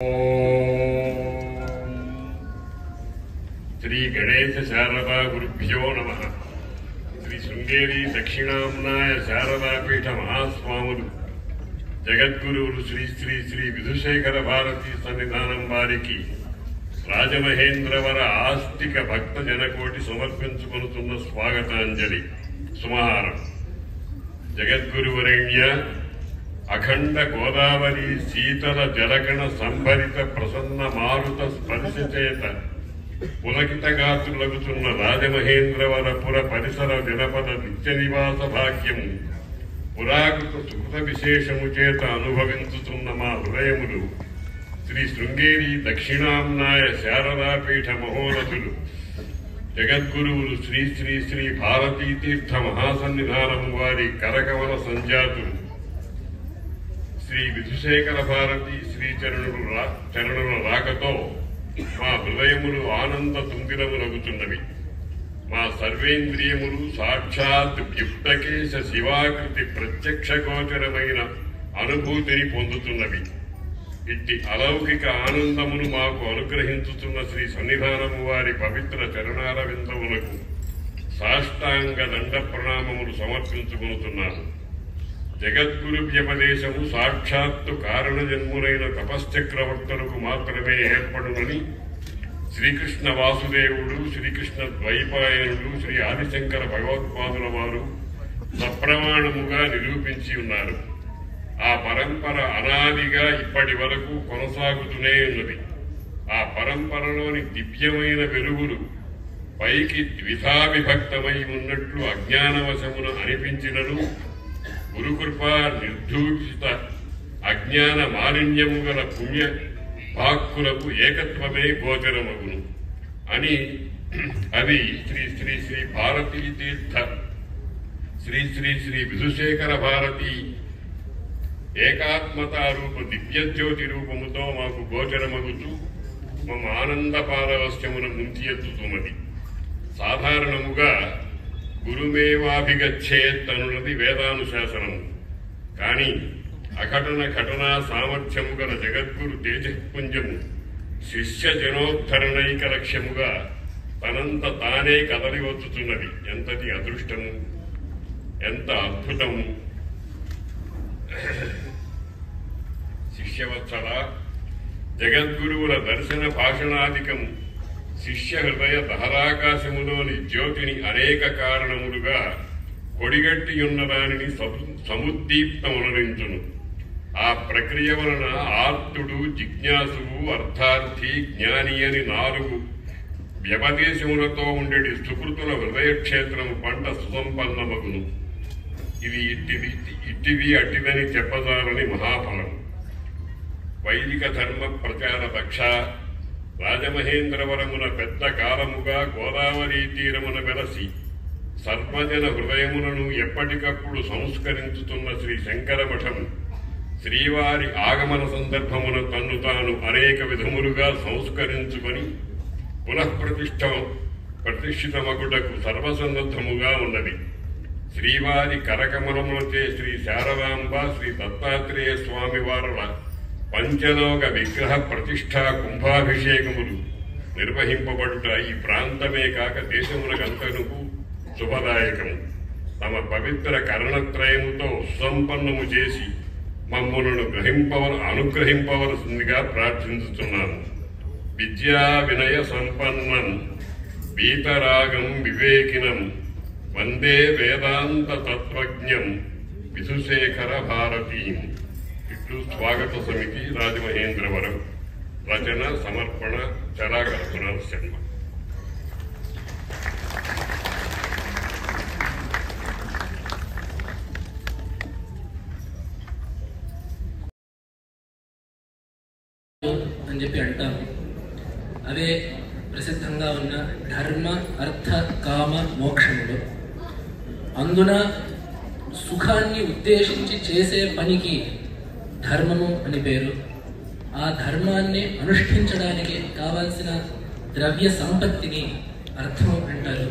श्री गणेश शारदा गुरुभ्यो नमः। श्री शृंगेरी दक्षिणाम्नाय शारदापीठ महास्वामुलु जगद्गुरुवरु श्री श्री श्री विधुशेखर भारती सन्निधानं वारिकी राजमहेंद्रवर आस्तिक भक्त जनकोटि समर्पिंచుకొనుతున్న स्वागतांजलि सुमहारं। जगद्गुरुवरेण्य अखंड गोदावरी शीतल जलकण संभरित प्रसन्न मारुत स्पर्शचेत पुलकितगात्रुलगुचुन्न राजमहेंद्रवरपुर परिसर जनपद नित्य निवास भाग्यము पुराकृत सुकृत विशेषము చేత అనుభవించుతున్న మా హృదయములు శ్రీ శృంగేరి దక్షిణామ్నాయ శారదాపీఠ మహోన్నతులు జగద్గురువులు శ్రీ శ్రీ శ్రీ భారతీ తీర్థ మహాసన్నిధానము వారి కరకమల సంజాతులు శ్రీ విధుశేఖర భారతి శ్రీ చరణుల రాకతో మా హృదయములు ఆనంద తుంగిరములగుతున్నవి। మా సర్వేంద్రియములు సాక్షాత్ వ్యుక్తకేశ శివాకృతి ప్రత్యక్ష గోచరమైన అనుభూతిని పొందుతున్నవి। ఇట్టి అలౌకిక ఆనందమును మాకు అనుగ్రహించుతున్న శ్రీ సన్నిధానము వారి పవిత్ర చరణాల విందములకు సాష్టాంగ దండ ప్రణామములు సమర్పించుకొనుతున్నాను। జగద్గురు వ్యపదేశము సాక్షాత్తు కారణ జన్ములైన తపశ్చక్రవర్తులకు మాత్రమే ఏర్పడునని శ్రీకృష్ణ వాసుదేవుడు శ్రీకృష్ణ ద్వైపాయనుడు శ్రీ ఆదిశంకర భగవత్పాదుల వారు సప్రమాణముగా నిరూపించి ఉన్నారు। ఆ పరంపర అనాదిగా ఇప్పటి వరకు కొనసాగుతూనే ఉన్నది। ఆ పరంపరలోని దివ్యమైన వెలుగులు పైకి ద్విధా విభక్తమై ఉన్నట్లు అజ్ఞానవశమున అనిపించినను గురుకృపా నిర్ధూషిత అజ్ఞాన మాలిన్యము గల పుణ్య భాక్కులకు ఏకత్వమే గోచరమగును అని అది శ్రీ శ్రీ శ్రీ భారతీ తీర్థ శ్రీ శ్రీ శ్రీ విధుశేఖర భారతి ఏకాత్మతారూప దివ్యజ్యోతి రూపముతో మాకు గోచరమగుతూ మమ ఆనంద పారవశ్యమును ముంచి ఎత్తుతున్నది। సాధారణముగా గురుమేవాభిగచ్చేత్ అనున్నది వేదానుశాసనము। కానీ అఘటన ఘటనా సామర్థ్యము గల జగద్గురు తేజపుంజము శిష్య జనోద్ధరణైక లక్ష్యముగా తనంత తానే కదలి వచ్చుతున్నది। ఎంతటి అదృష్టము, ఎంత అద్భుతము! శిష్యవత్సల జగద్గురువుల దర్శన భాషణాధికము శిష్య హృదయ దహరాకాశములోని జ్యోతిని అనేక కారణములుగా కొడిగట్టియున్న దానిని సముద్దీప్తమునరించును। ఆ ప్రక్రియ వలన ఆర్తుడు, జిజ్ఞాసువు, అర్థార్థి, జ్ఞాని అని 4 వ్యపదేశములతో ఉండేటి సుకృతుల హృదయక్షేత్రము పంట సుసంపన్నమగును। ఇది ఇట్టిది అట్టిదని చెప్పజాలని మహాఫలం। వైదిక ధర్మ ప్రచార దక్ష రాజమహేంద్రవరమున పెద్ద కాలముగా గోదావరి తీరమున వెలసి సర్వజన హృదయములను ఎప్పటికప్పుడు సంస్కరించుతున్న శ్రీ శంకర మఠము శ్రీవారి ఆగమన సందర్భమున తన్ను తాను అనేక విధములుగా సంస్కరించుకొని ప్రతిష్ఠితమగుటకు సర్వసన్నద్ధముగా ఉన్నది। శ్రీవారి కరకమలములచే శ్రీ శారదాంబ శ్రీ దత్తాత్రేయ స్వామి వారుల పంచలోక విగ్రహ ప్రతిష్టా కుంభాభిషేకములు నిర్వహింపబడుట ఈ ప్రాంతమే కాక దేశమునకంతకు శుభదాయకము। తమ పవిత్ర కరణత్రయముతో సుసంపన్నము చేసి మమ్ములను అనుగ్రహింపవలసిందిగా ప్రార్థించుతున్నాను। విద్యా వినయ సంపన్నం వీతరాగం వివేకినం వందే వేదాంత తత్వజ్ఞం విధుశేఖర భారతీం। ఇట్లు స్వాగత సమితి రాజమహేంద్రవరం। రచన సమర్పణ చరాకల్పన శర్మ। అని చెప్పి అంటారు। అదే ప్రసిద్ధంగా ఉన్న ధర్మ అర్థ కామ మోక్షములు। అందున సుఖాన్ని ఉద్దేశించి చేసే పనికి ధర్మము అని పేరు। ఆ ధర్మాన్ని అనుష్ఠించడానికి కావాల్సిన ద్రవ్య సంపత్తిని అర్థం అంటారు।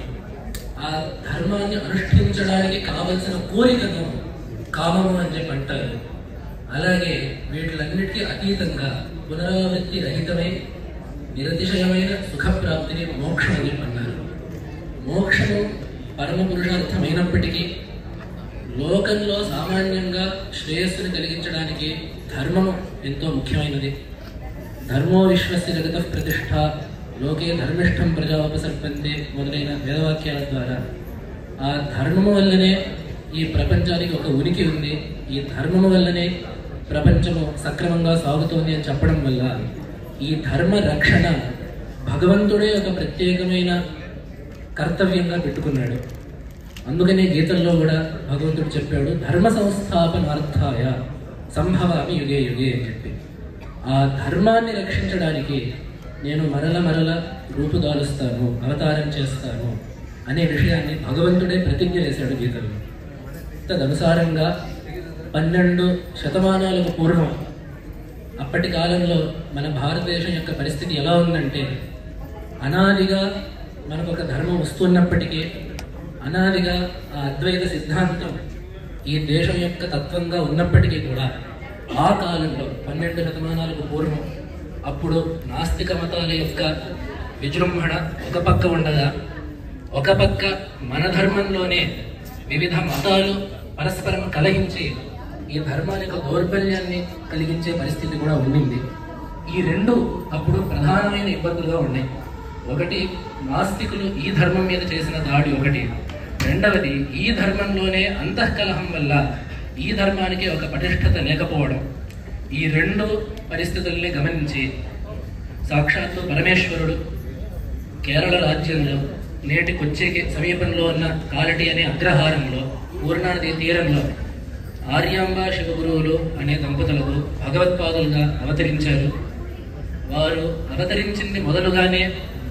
ఆ ధర్మాన్ని అనుష్ఠించడానికి కావలసిన కోరికను కామము అని చెప్పి అంటారు। అలాగే వీటిలన్నిటికీ అతీతంగా పునరావృత్తి రహితమై నిరతిశయమైన సుఖప్రాప్తిని మోక్షమని అన్నారు. మోక్షము పరమ పురుషార్థమైనప్పటికీ లోకంలో సామాన్యంగా శ్రేయస్సును కలిగించడానికి ధర్మము ఎంతో ముఖ్యమైనది. ధర్మో విశ్వస్య జగత ప్రతిష్ఠ, లోకే ధర్మిష్టం ప్రజా ఉపసర్పంతే మొదలైన వేదవాక్యాల ద్వారా ఆ ధర్మము వల్లనే ఈ ప్రపంచానికి ఒక ఉనికి ఉంది, ఈ ధర్మము వల్లనే ప్రపంచము సక్రమంగా సాగుతోంది అని చెప్పడం వల్ల ఈ ధర్మ రక్షణ భగవంతుడే ఒక ప్రత్యేకమైన కర్తవ్యంగా పెట్టుకున్నాడు. అందుకనే గీతల్లో కూడా భగవంతుడు చెప్పాడు, ధర్మ సంస్థాపనార్థాయ సంభవామి యుగే యుగే అని చెప్పి. ఆ ధర్మాన్ని రక్షించడానికి నేను మరల రూపుదాలుస్తాను, అవతారం చేస్తాను అనే విషయాన్ని భగవంతుడే ప్రతిజ్ఞ చేశాడు గీతలో. తదనుసారంగా 12 శతమానాలకు పూర్వం అప్పటి కాలంలో మన భారతదేశం యొక్క పరిస్థితి ఎలా ఉందంటే, అనాదిగా మనకు ఒక ధర్మం వస్తున్నప్పటికీ అనాదిగా ఆ అద్వైత సిద్ధాంతం ఈ దేశం యొక్క తత్వంగా ఉన్నప్పటికీ కూడా ఆ కాలంలో 12 శతమానాలకు పూర్వం అప్పుడు నాస్తిక మతాల యొక్క విజృంభణ ఒక పక్క ఉండగా, ఒక పక్క మన ధర్మంలోనే వివిధ మతాలు పరస్పరం కలహించి ఈ ధర్మానికి దౌర్బల్యాన్ని కలిగించే పరిస్థితి కూడా ఉండింది. ఈ రెండు అప్పుడు ప్రధానమైన ఇబ్బందులుగా ఉన్నాయి. ఒకటి, నాస్తికులు ఈ ధర్మం మీద చేసిన దాడి ఒకటి. రెండవది, ఈ ధర్మంలోనే అంతఃకలహం వల్ల ఈ ధర్మానికి ఒక పటిష్టత లేకపోవడం. ఈ రెండు పరిస్థితుల్ని గమనించి సాక్షాత్తు పరమేశ్వరుడు కేరళ రాజ్యంలో నేటి కొచ్చికి సమీపంలో ఉన్న కాలటి అనే అగ్రహారంలో పూర్ణానది తీరంలో ఆర్యాంబ శివగురువులు అనే దంపతులకు భగవత్పాదులుగా అవతరించారు. వారు అవతరించింది మొదలుగానే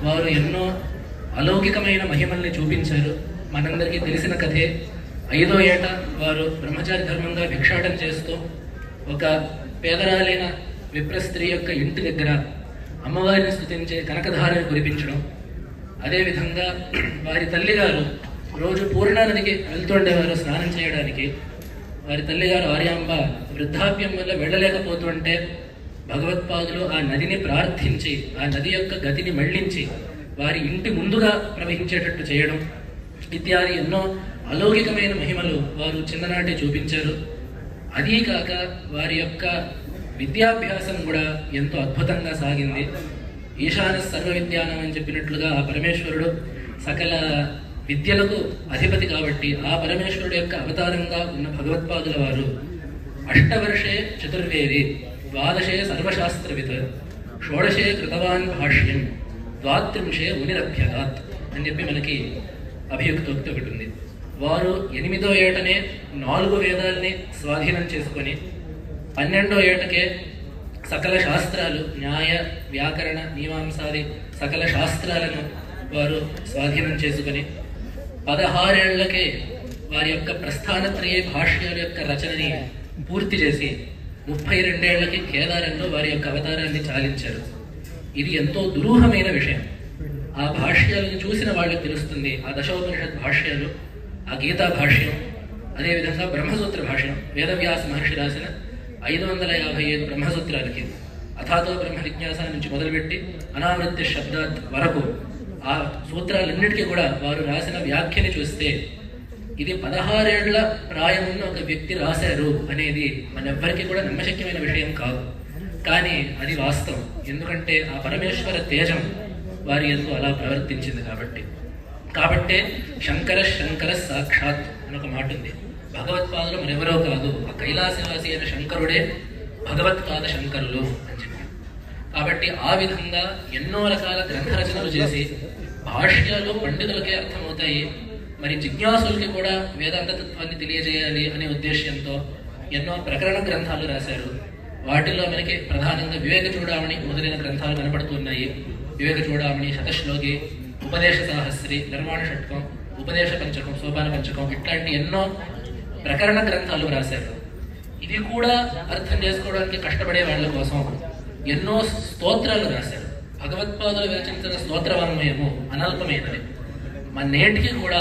వారు ఎన్నో అలౌకికమైన మహిమల్ని చూపించారు. మనందరికీ తెలిసిన కథే. 5వ ఏట వారు బ్రహ్మచారి ధర్మంగా భిక్షాటన చేస్తూ ఒక పేదరాలైన విప్రస్త్రీ యొక్క ఇంటి దగ్గర అమ్మవారిని స్తుతించే కనకధారని కురిపించడం. అదేవిధంగా వారి తల్లిగారు రోజు పూర్ణానదికి వెళ్తుండేవారు స్నానం చేయడానికి. వారి తల్లిగారు ఆర్యాంబ వృద్ధాప్యం వల్ల వెళ్ళలేకపోతుంటే భగవత్పాదులు ఆ నదిని ప్రార్థించి ఆ నది యొక్క గతిని మళ్లించి వారి ఇంటి ముందుగా ప్రవహించేటట్టు చేయడం ఇత్యాది ఎన్నో అలౌకికమైన మహిమలు వారు చిన్ననాటి చూపించారు. అదీ కాక వారి యొక్క విద్యాభ్యాసం కూడా ఎంతో అద్భుతంగా సాగింది. ఈశాన సర్వ విద్యానం అని చెప్పినట్లుగా ఆ పరమేశ్వరుడు సకల విద్యలకు అధిపతి కాబట్టి ఆ పరమేశ్వరుడు యొక్క అవతారంగా ఉన్న భగవత్పాదుల వారు 8 వర్షే చతుర్వేది, 12 సర్వశాస్త్రవిత్, 16 కృతవాన్ భాష్యం, 32 మునిరభ్యగాత్ అని చెప్పి మనకి అభియుక్తోక్తి ఒకటి ఉంది. వారు 8వ ఏటనే 4 వేదాలని స్వాధీనం చేసుకొని 12వ ఏటకే సకల శాస్త్రాలు, న్యాయ వ్యాకరణ మీమాంసాది సకల శాస్త్రాలను వారు స్వాధీనం చేసుకొని 16 ఏళ్లకే వారి యొక్క ప్రస్థానత్రయ భాష్యాల యొక్క రచనని పూర్తి చేసి 32 ఏళ్లకి కేదారంలో వారి యొక్క అవతారాన్ని చాలించారు. ఇది ఎంతో దురూహమైన విషయం. ఆ భాష్యాలను చూసిన వాళ్ళకి తెలుస్తుంది. ఆ దశోపనిషత్ భాష్యాలు, ఆ గీతా భాష్యం, అదేవిధంగా బ్రహ్మసూత్ర భాష్యం, వేదవ్యాస మహర్షి రాసిన 555 బ్రహ్మసూత్రాలకి అథాతో బ్రహ్మ జిజ్ఞాస నుంచి మొదలుపెట్టి అనావృత్తి శబ్దాత్ వరకు ఆ సూత్రాలన్నిటికీ కూడా వారు రాసిన వ్యాఖ్యని చూస్తే ఇది 16 ఏళ్ల ప్రాయమున్న ఒక వ్యక్తి రాశారు అనేది మనందరికీ కూడా నమ్మశక్యమైన విషయం కాదు. కానీ అది వాస్తవం. ఎందుకంటే ఆ పరమేశ్వర తేజం వారి ఎందు అలా ప్రవర్తించింది కాబట్టే శంకర సాక్షాత్ అని ఒక మాట ఉంది. భగవత్పాదులు మరెవరో కాదు, ఆ కైలాసవాసి అయిన శంకరుడే భగవత్పాద శంకరులు అని చెప్పి. కాబట్టి ఆ విధంగా ఎన్నో రకాల గ్రంథ రచనలు చేసి భాష్యాలు పండితులకే అర్థమవుతాయి, మరి జిజ్ఞాసులకి కూడా వేదాంత తత్వాన్ని తెలియజేయాలి అనే ఉద్దేశ్యంతో ఎన్నో ప్రకరణ గ్రంథాలు రాశారు. వాటిల్లో మనకి ప్రధానంగా వివేక చూడామణి మొదలైన గ్రంథాలు కనపడుతున్నాయి. వివేక చూడామణి, శతశ్లోకి, ఉపదేశ సాహస్రి, నిర్మాణ షట్కం, ఉపదేశ పంచకం, సోపాన పంచకం ఇట్లాంటి ఎన్నో ప్రకరణ గ్రంథాలు రాశారు. ఇది కూడా అర్థం చేసుకోవడానికి కష్టపడే వాళ్ళ కోసం ఎన్నో స్తోత్రాలు రాశారు. భగవత్పాదులు రచించిన స్తోత్రవాన్మయము అనల్పమైనది. మన నేటికి కూడా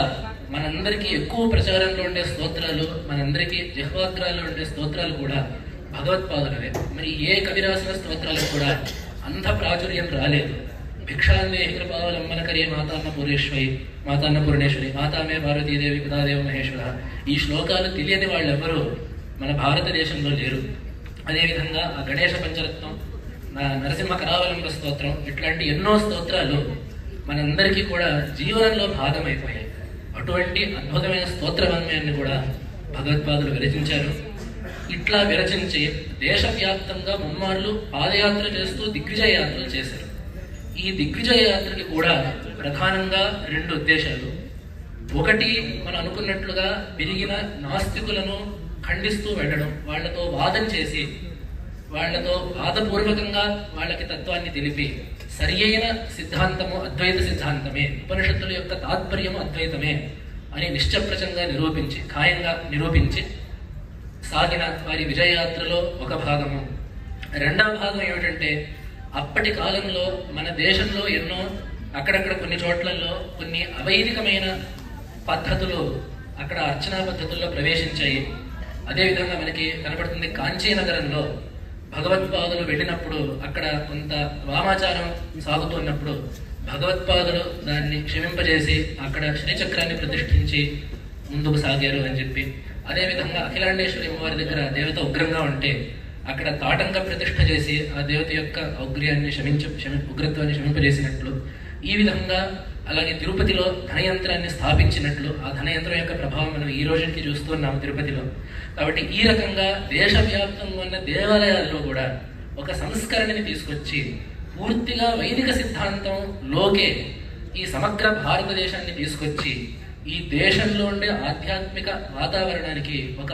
మనందరికీ ఎక్కువ ప్రచారంలో ఉండే స్తోత్రాలు, మనందరికీ జిహ్వాగ్రాల్లో ఉండే స్తోత్రాలు కూడా భగవత్పాదులవే. మరి ఏ కవిరాసిన స్తోత్రాలకు కూడా అంత ప్రాచుర్యం రాలేదు. భిక్షాందేహి కృపావలంబనకరే మాతాన్నపూర్ణేశ్వరి మాతాన్నపూర్ణేశ్వరి మాతామే పార్వతీదేవి పితాదేవ మహేశ్వర, ఈ శ్లోకాలు తెలియని వాళ్ళెవరూ మన భారతదేశంలో లేరు. అదేవిధంగా ఆ గణేశ పంచరత్నం, నరసింహ కరావలంబ స్తోత్రం, ఇట్లాంటి ఎన్నో స్తోత్రాలు మనందరికీ కూడా జీవనంలో భాగమైపోయాయి. అటువంటి అద్భుతమైన స్తోత్రవాన్యాన్ని కూడా భగవత్పాదులు విరచించారు. ఇట్లా విరచించి దేశవ్యాప్తంగా ముమ్మార్లు పాదయాత్ర చేస్తూ దిగ్విజయ యాత్రలు చేశారు. ఈ దిగ్విజయ యాత్రకి కూడా ప్రధానంగా 2 ఉద్దేశాలు. ఒకటి, మనం అనుకున్నట్లుగా పెరిగిన నాస్తికులను ఖండిస్తూ వెళ్ళడం, వాళ్లతో వాదన చేసి వాళ్లతో వాదపూర్వకంగా వాళ్ళకి తత్వాన్ని తెలిపి సరి అయిన సిద్ధాంతము అద్వైత సిద్ధాంతమే, ఉపనిషత్తుల యొక్క తాత్పర్యము అద్వైతమే అని నిశ్చప్రచంగా నిరూపించి, ఖాయంగా నిరూపించి సాగిన వారి విజయయాత్రలో ఒక భాగము. రెండవ భాగం ఏమిటంటే, అప్పటి కాలంలో మన దేశంలో ఎన్నో అక్కడక్కడ కొన్ని చోట్లలో కొన్ని అవైదికమైన పద్ధతులు అక్కడ అర్చనా పద్ధతుల్లో ప్రవేశించాయి. అదేవిధంగా మనకి కనపడుతుంది కాంచీనగరంలో భగవత్పాదులు వెళ్ళినప్పుడు అక్కడ కొంత వామాచారం సాగుతున్నప్పుడు భగవత్పాదులు దాన్ని క్షమింపజేసి అక్కడ శనిచక్రాన్ని ప్రతిష్ఠించి ముందుకు సాగారు అని చెప్పి, అదేవిధంగా అఖిలాండేశ్వరి అమ్మవారి దగ్గర దేవత ఉగ్రంగా ఉంటే అక్కడ తాటంక ప్రతిష్ఠ చేసి ఆ దేవత యొక్క ఉగ్రత్వాన్ని శమింపజేసినట్లు, ఈ విధంగా అలాగే తిరుపతిలో ధనయంత్రాన్ని స్థాపించినట్లు, ఆ ధనయంత్రం యొక్క ప్రభావం మనం ఈ రోజుకి చూస్తున్నాము తిరుపతిలో. కాబట్టి ఈ రకంగా దేశవ్యాప్తంగా ఉన్న దేవాలయాల్లో కూడా ఒక సంస్కరణని తీసుకొచ్చి పూర్తిగా వైదిక సిద్ధాంతం లోకే ఈ సమగ్ర భారతదేశాన్ని తీసుకొచ్చి ఈ దేశంలో ఉండే ఆధ్యాత్మిక వాతావరణానికి ఒక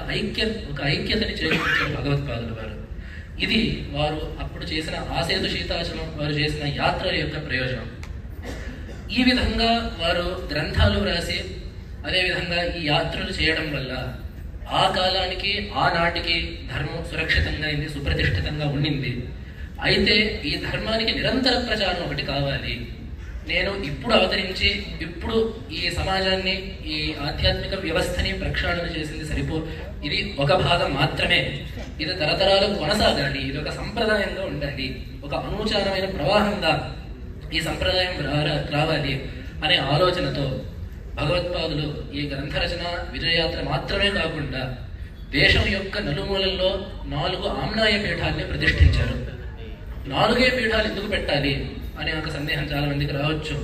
ఐక్యతని చేకూర్చారు భగవత్పాదుల వారు. ఇది వారు అప్పుడు చేసిన ఆసేతు శీతాచలం, వారు చేసిన యాత్రల యొక్క ప్రయోజనం. ఈ విధంగా వారు గ్రంథాలు వ్రాసి అదేవిధంగా ఈ యాత్రలు చేయడం వల్ల ఆ కాలానికి ఆనాటికి ధర్మం సురక్షితంగా అయింది, సుప్రతిష్ఠితంగా ఉండింది. అయితే ఈ ధర్మానికి నిరంతర ప్రచారం ఒకటి కావాలి. నేను ఇప్పుడు అవతరించి ఇప్పుడు ఈ సమాజాన్ని, ఈ ఆధ్యాత్మిక వ్యవస్థని ప్రక్షాళన చేసింది ఇది ఒక భాగం మాత్రమే. ఇది తరతరాలకు కొనసాగాలి, ఇది ఒక సంప్రదాయంగా ఉండాలి, ఒక అనూచారమైన ప్రవాహంగా ఈ సంప్రదాయం రావాలి అనే ఆలోచనతో భగవత్పాదులు ఈ గ్రంథరచన విజయయాత్ర మాత్రమే కాకుండా దేశం యొక్క నలుమూలల్లో 4 ఆమ్నాయ పీఠాన్ని ప్రతిష్ఠించారు. 4 పీఠాలు ఎందుకు పెట్టాలి అనే ఒక సందేహం చాలా మందికి రావచ్చు.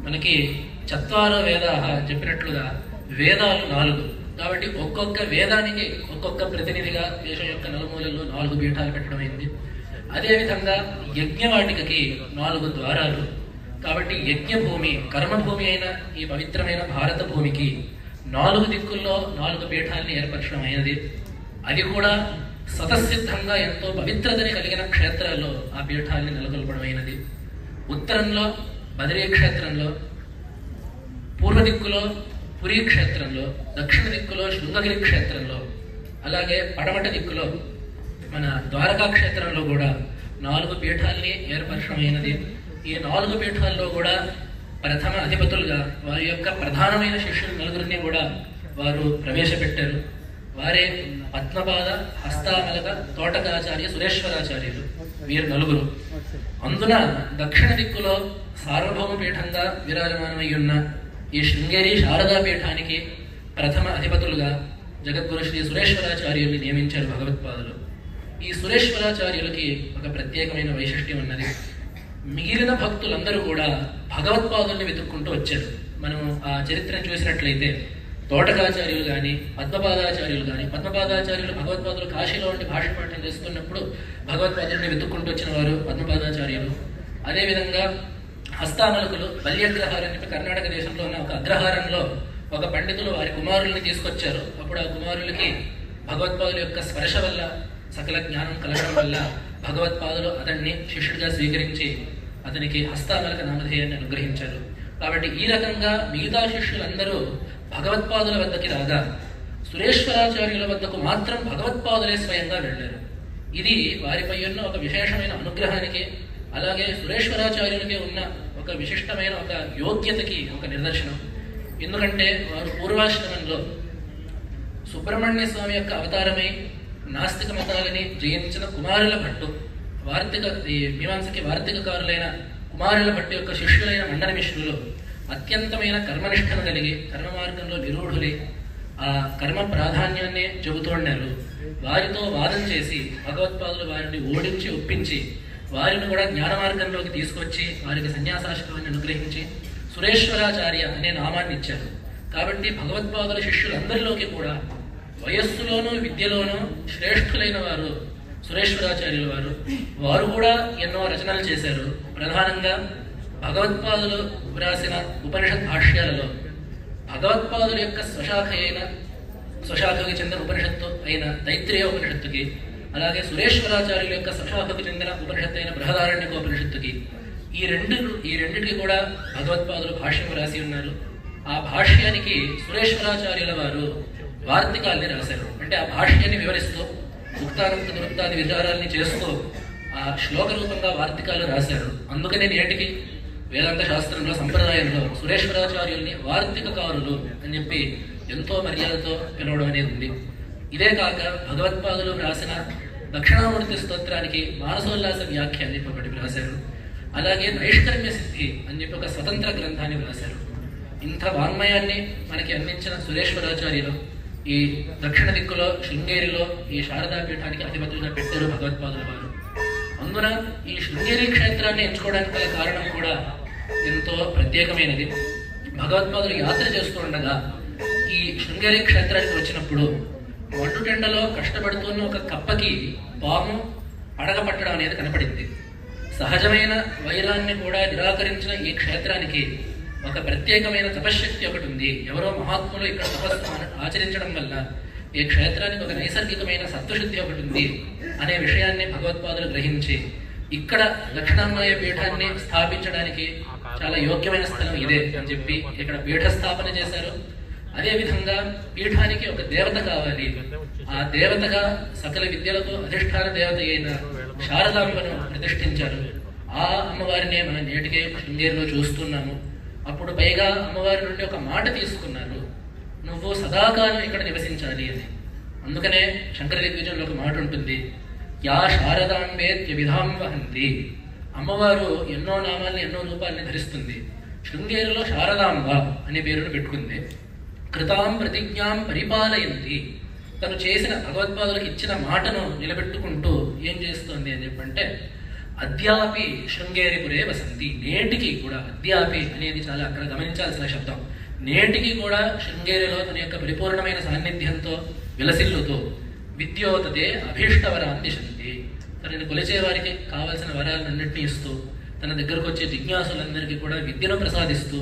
మనకి 4 వేదాః చెప్పినట్లుగా వేదాలు 4, కాబట్టి ఒక్కొక్క వేదానికి ఒక్కొక్క ప్రతినిధిగా దేశం యొక్క నలుమూలల్లో 4 పీఠాలు పెట్టడం అయింది. అదేవిధంగా యజ్ఞవాటికకి 4 ద్వారాలు, కాబట్టి యజ్ఞభూమి, కర్మభూమి అయిన ఈ పవిత్రమైన భారత భూమికి 4 దిక్కుల్లో 4 పీఠాలని ఏర్పరచడం అయినది. అది కూడా స్వతసిద్ధంగా ఎంతో పవిత్రతని కలిగిన క్షేత్రాల్లో ఆ పీఠాలని నెలకొల్పడం అయినది. ఉత్తరంలో బదరీ క్షేత్రంలో, పూర్వ దిక్కులో పురీ క్షేత్రంలో, దక్షిణ దిక్కులో శృంగగిరి క్షేత్రంలో, అలాగే పడమట దిక్కులో మన ద్వారకా క్షేత్రంలో కూడా 4 పీఠాలని ఏర్పరచమైనది. ఈ 4 పీఠాల్లో కూడా ప్రథమ అధిపతులుగా వారి యొక్క ప్రధానమైన శిష్యులు 4 కూడా వారు ప్రవేశపెట్టారు. వారే పద్మపాద, హస్తామలక, తోటకాచార్య, సురేశ్వరాచార్యులు, వీరు 4. అందున దక్షిణ దిక్కులో సార్వభౌమ పీఠంగా విరాజమానమై ఉన్న ఈ శృంగేరి శారదా పీఠానికి ప్రథమ అధిపతులుగా జగద్గురు శ్రీ సురేశ్వరాచార్యుల్ని నియమించారు భగవత్పాదులు. ఈ సురేశ్వరాచార్యులకి ఒక ప్రత్యేకమైన వైశిష్ట్యం ఉన్నది. మిగిలిన భక్తులందరూ కూడా భగవత్పాదుల్ని వెతుక్కుంటూ వచ్చారు. మనం ఆ చరిత్రను చూసినట్లయితే తోటకాచార్యులు కానీ, పద్మపాదాచార్యులు కానీ, పద్మపాదాచార్యులు భగవత్పాదులు కాశీలో ఉండి భాష్యపాఠం చేస్తున్నప్పుడు భగవత్పాదుల్ని వెతుక్కుంటూ వచ్చిన వారు పద్మపాదాచార్యులు. అదేవిధంగా హస్తామలకులు బల్యగ్రహారం చెప్పి కర్ణాటక దేశంలో ఉన్న ఒక అగ్రహారంలో ఒక పండితులు వారి కుమారుల్ని తీసుకొచ్చారు. అప్పుడు ఆ కుమారులకి భగవత్పాదుల యొక్క స్పర్శ వల్ల సకల జ్ఞానం కలగడం వల్ల భగవత్పాదులు అతన్ని శిష్యుడిగా స్వీకరించి అతనికి హస్తామలక నామధేయాన్ని అనుగ్రహించారు. కాబట్టి ఈ రకంగా మిగతా శిష్యులందరూ భగవత్పాదుల వద్దకి రాగా సురేశ్వరాచార్యుల వద్దకు మాత్రం భగవత్పాదులే స్వయంగా వెళ్ళారు. ఇది వారిపై ఉన్న ఒక విశేషమైన అనుగ్రహానికి, అలాగే సురేశ్వరాచార్యులకి ఉన్న ఒక విశిష్టమైన ఒక యోగ్యతకి ఒక నిదర్శనం. ఎందుకంటే వారు పూర్వాశ్రమంలో సుబ్రహ్మణ్య స్వామి యొక్క అవతారమై నాస్తిక మతాలని జయించిన కుమారుల భట్టు, మీమాంసకి వార్తికకారులైన కుమారుల భట్టు యొక్క శిష్యులైన మండన మిశ్రులు అత్యంతమైన కర్మనిష్టను కలిగి కర్మ మార్గంలో నిరూఢులై ఆ కర్మ ప్రాధాన్యాన్ని చెబుతూ ఉన్నారు. వారితో వాదం చేసి భగవత్పాదులు వారిని ఓడించి ఒప్పించి వారిని కూడా జ్ఞాన మార్గంలోకి తీసుకొచ్చి వారికి సన్యాసాశ్రమాన్ని అనుగ్రహించి సురేశ్వరాచార్య అనే నామాన్ని ఇచ్చారు. కాబట్టి భగవత్పాదుల శిష్యులందరిలోకి కూడా వయస్సులోనూ విద్యలోనూ శ్రేష్ఠులైన వారు సురేశ్వరాచార్యుల వారు కూడా ఎన్నో రచనలు చేశారు. ప్రధానంగా భగవత్పాదులు వ్రాసిన ఉపనిషత్ భాష్యాలలో భగవత్పాదుల యొక్క స్వశాఖకి చెందిన ఉపనిషత్తు అయిన తైత్రేయ ఉపనిషత్తుకి, అలాగే సురేశ్వరాచార్యుల యొక్క స్వశాఖకు చెందిన ఉపనిషత్తు అయిన బృహదారణ్యకోపనిషత్తుకి ఈ రెండింటికి కూడా భగవత్పాదులు భాష్యం రాసి ఉన్నారు. ఆ భాష్యానికి సురేశ్వరాచార్యుల వారు వార్తికాల్ని రాశారు. అంటే ఆ భాష్యాన్ని వివరిస్తూ ముక్తానంత నిరుక్తాది విచారాల్ని చేస్తూ ఆ శ్లోక రూపంగా వార్తికాలు రాశారు. అందుకనే నేటికి వేదాంత శాస్త్రంలో సంప్రదాయంలో సురేశ్వరాచార్యుల్ని వార్తికకారులు అని చెప్పి ఎంతో మర్యాదతో పిలవడం అనేది ఉంది. ఇదే కాక భగవత్పాదులు రాసిన దక్షిణామూర్తి స్తోత్రానికి మానసోల్లాస వ్యాఖ్య అని చెప్పి ఒకటి రాశారు. అలాగే నైష్కర్మ్య సిద్ధి అని చెప్పి ఒక స్వతంత్ర గ్రంథాన్ని రాశారు. ఇంత వాంగ్మయాన్ని మనకి అందించిన సురేశ్వరాచార్యులు ఈ దక్షిణ దిక్కులో శృంగేరిలో ఈ శారదాపీఠానికి అధిపతులుగా పెట్టారు భగవత్పాదుల వారు. అందున ఈ శృంగేరి క్షేత్రాన్ని ఎంచుకోవడానికి గల కారణం కూడా ఎంతో ప్రత్యేకమైనది. భగవత్పాదులు యాత్ర చేస్తూ ఉండగా ఈ శృంగేరి క్షేత్రానికి వచ్చినప్పుడు మండుటెండలో కష్టపడుతున్న ఒక కప్పకి పాము అడగపట్టడం అనేది కనపడింది. సహజమైన వైరాన్ని కూడా నిరాకరించిన ఈ క్షేత్రానికి ఒక ప్రత్యేకమైన తపశ్శక్తి ఒకటి ఉంది. ఎవరో మహాత్ములు ఇక్కడ తపస్సు ఆచరించడం వల్ల ఈ క్షేత్రానికి ఒక నైసర్గికమైన సత్వశుద్ధి ఒకటి ఉంది అనే విషయాన్ని భగవత్పాదులు గ్రహించి ఇక్కడ దక్షిణామయ పీఠాన్ని స్థాపించడానికి చాలా యోగ్యమైన స్థలం ఇదే అని చెప్పి ఇక్కడ పీఠ స్థాపన చేశారు. అదేవిధంగా పీఠానికి ఒక దేవత కావాలి. ఆ దేవతగా సకల విద్యలకు అధిష్టాన దేవత అయిన శారదాంబను ప్రతిష్ఠించారు. ఆ అమ్మవారినే మనం నేటికే శృంగేరిలో చూస్తున్నాము. అప్పుడు పైగా అమ్మవారి నుండి ఒక మాట తీసుకున్నారు, నువ్వు సదాకాలం ఇక్కడ నివసించాలి అని. అందుకనే శంకర దిగ్విజయంలో ఒక మాట ఉంటుంది, యా శారదాంబేత్య విధాం వహంతి. అమ్మవారు ఎన్నో నామాల్ని ఎన్నో రూపాలని ధరిస్తుంది. శృంగేరిలో శారదాంబ అనే పేరును పెట్టుకుంది. కృతాం ప్రతిజ్ఞాం పరిపాలయంతి. తను చేసిన భగవత్పాదులకు ఇచ్చిన మాటను నిలబెట్టుకుంటూ ఏం చేస్తోంది అని చెప్పంటే అద్యాపి శృంగేరిపురే వసంతి. నేటికి కూడా అద్యాపి అనేది చాలా అక్కడ గమనించాల్సిన శబ్దం. నేటికి కూడా శృంగేరిలో తన యొక్క పరిపూర్ణమైన సాన్నిధ్యంతో విలసిల్లుతూ విద్యోతతే అభీష్టవరాన్ని దిశంతి. తనని కొలిచే వారికి కావలసిన వరాలన్నింటినీ ఇస్తూ తన దగ్గరకు వచ్చే జిజ్ఞాసులందరికీ కూడా విద్యను ప్రసాదిస్తూ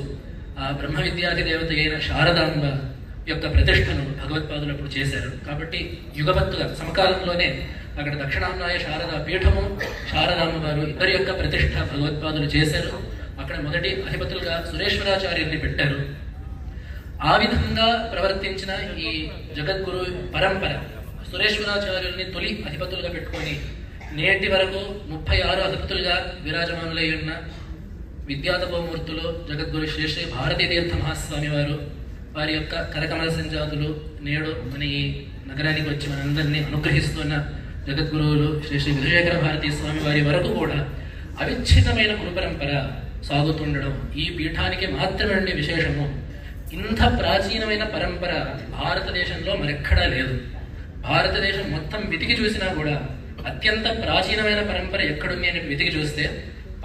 ఆ బ్రహ్మ విద్యాది దేవత అయిన శారదాంబ యొక్క ప్రతిష్టను భగవత్పాదులు అప్పుడు చేశారు. కాబట్టి యుగపత్తుగా సమకాలంలోనే అక్కడ దక్షిణామ్నాయ శారదా పీఠము శారదాంబ వారు ఇద్దరి యొక్క ప్రతిష్ట భగవత్పాదులు చేశారు. అక్కడ మొదటి అధిపతులుగా సురేశ్వరాచార్యుల్ని పెట్టారు. ఆ విధంగా ప్రవర్తించిన ఈ జగద్గురు పరంపర సురేశ్వరాచార్యుల్ని తొలి అధిపతులుగా పెట్టుకొని నేటి వరకు 36 అధిపతులుగా విరాజమానులై ఉన్న విద్యాతపోమూర్తులు జగద్గురు శ్రీ శ్రీ భారతీ తీర్థ మహాస్వామి వారి యొక్క కరకమల సంజాతులు నేడు మన ఈ నగరానికి వచ్చి మనందరినీ అనుగ్రహిస్తున్న జగద్గురువులు శ్రీ శ్రీ విధుశేఖర భారతీ స్వామి వారి వరకు కూడా అవిచ్ఛిన్నమైన గురు పరంపర సాగుతుండడం ఈ పీఠానికి మాత్రమే ఉండే విశేషము. ఇంత ప్రాచీనమైన పరంపర భారతదేశంలో మరెక్కడా లేదు. భారతదేశం మొత్తం వెతికి చూసినా కూడా అత్యంత ప్రాచీనమైన పరంపర ఎక్కడుంది అని వెతికి చూస్తే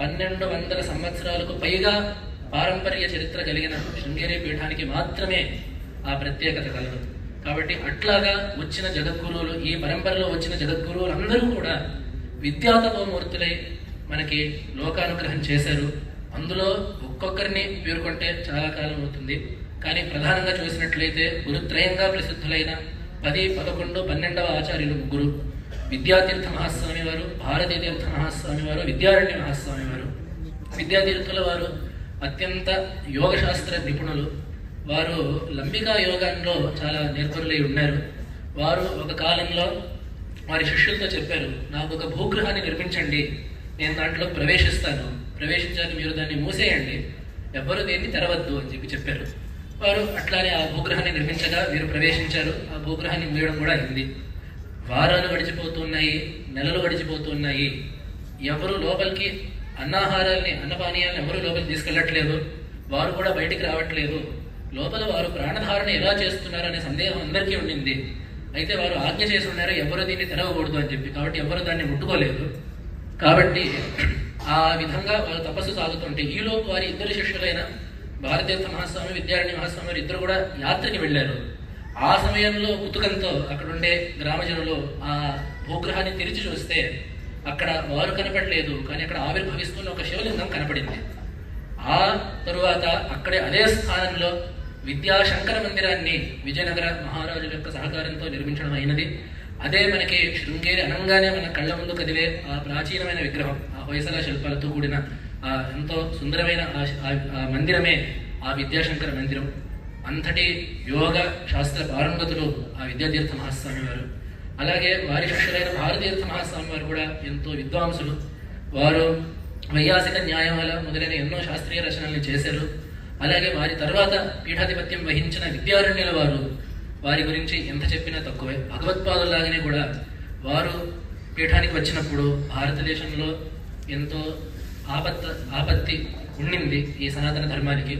1200 సంవత్సరాలకు పైగా పారంపర్య చరిత్ర కలిగిన శృంగేరి పీఠానికి మాత్రమే ఆ ప్రత్యేకత కలదు. కాబట్టి అట్లాగా వచ్చిన జగద్గురువులు, ఈ పరంపరలో వచ్చిన జగద్గురువులు అందరూ కూడా విద్యాతపోమూర్తులై మనకి లోకానుగ్రహం చేశారు. అందులో ఒక్కొక్కరిని పేర్కొంటే చాలా కాలం అవుతుంది. కానీ ప్రధానంగా చూసినట్లయితే గురుత్రయంగా ప్రసిద్ధులైన 10, 11, 12వ ఆచార్యులు ముగ్గురు, విద్యాతీర్థ మహాస్వామి వారు, భారతీ తీర్థ మహాస్వామి వారు, విద్యారణ్య మహాస్వామి వారు. విద్యాతీర్థుల వారు అత్యంత యోగశాస్త్ర నిపుణులు. వారు లంబికా యోగాల్లో చాలా నేర్పరులై ఉన్నారు. వారు ఒక కాలంలో వారి శిష్యులతో చెప్పారు, నాకు ఒక భూగృహాన్ని నిర్మించండి, నేను దాంట్లో ప్రవేశిస్తాను, ప్రవేశించాక మీరు దాన్ని మూసేయండి, ఎవ్వరూ దీన్ని తెరవద్దు అని చెప్పారు. వారు అట్లానే ఆ భూగృహాన్ని నిర్మించగా వీరు ప్రవేశించారు. ఆ భూగృహాన్ని మూయడం కూడా అయింది. వారాలు గడిచిపోతున్నాయి, నెలలు గడిచిపోతున్నాయి. ఎవరు లోపలికి అన్నపానీయాలను ఎవరు లోపలికి తీసుకెళ్ళట్లేదు, వారు కూడా బయటికి రావట్లేదు. లోపల వారు ప్రాణధారణ ఎలా చేస్తున్నారు అనే సందేహం అందరికీ ఉండింది. అయితే వారు ఆజ్ఞ చేసి ఉన్నారు ఎవరు దీన్ని తెరవకూడదు అని చెప్పి. కాబట్టి ఎవరు దాన్ని ముట్టుకోలేదు. కాబట్టి ఆ విధంగా వారు తపస్సు సాగుతుంటే ఈలోపు వారి ఇద్దరు శిష్యులైన భారతీర్థ మహాస్వామి, విద్యారణ్య మహాస్వామి వారు ఇద్దరు కూడా యాత్రకి వెళ్ళారు. ఆ సమయంలో కుతుకంతో అక్కడుండే గ్రామజనులు ఆ భూగ్రహాన్ని తెరిచి చూస్తే అక్కడ వారు కనపడలేదు, కానీ అక్కడ ఆవిర్భవిస్తున్న ఒక శివలింగం కనపడింది. ఆ తరువాత అక్కడే అదే స్థానంలో విద్యాశంకర మందిరాన్ని విజయనగర మహారాజుల యొక్క సహకారంతో నిర్మించడం అయినది. అదే మనకి శృంగేరి అనంగానే మన కళ్ళ ముందు కదిలే ఆ ప్రాచీనమైన విగ్రహం, ఆ హొయసల శిల్పాలతో కూడిన ఆ ఎంతో సుందరమైన ఆ మందిరమే ఆ విద్యాశంకర మందిరం. అంతటి యోగ శాస్త్ర పారంగతులు ఆ విద్యాతీర్థ మహాస్వామి వారు. అలాగే వారి శిష్యులైన భారతీర్థ మహాస్వామి వారు కూడా ఎంతో విద్వాంసులు. వారు వైయాసిక న్యాయమాల మొదలైన ఎన్నో శాస్త్రీయ రచనల్ని చేశారు. అలాగే వారి తర్వాత పీఠాధిపత్యం వహించిన విద్యారణ్యుల వారి గురించి ఎంత చెప్పినా తక్కువే. భగవత్పాదులాగానే కూడా వారు పీఠానికి వచ్చినప్పుడు భారతదేశంలో ఎంతో ఆపత్తి ఉండింది ఈ సనాతన ధర్మానికి.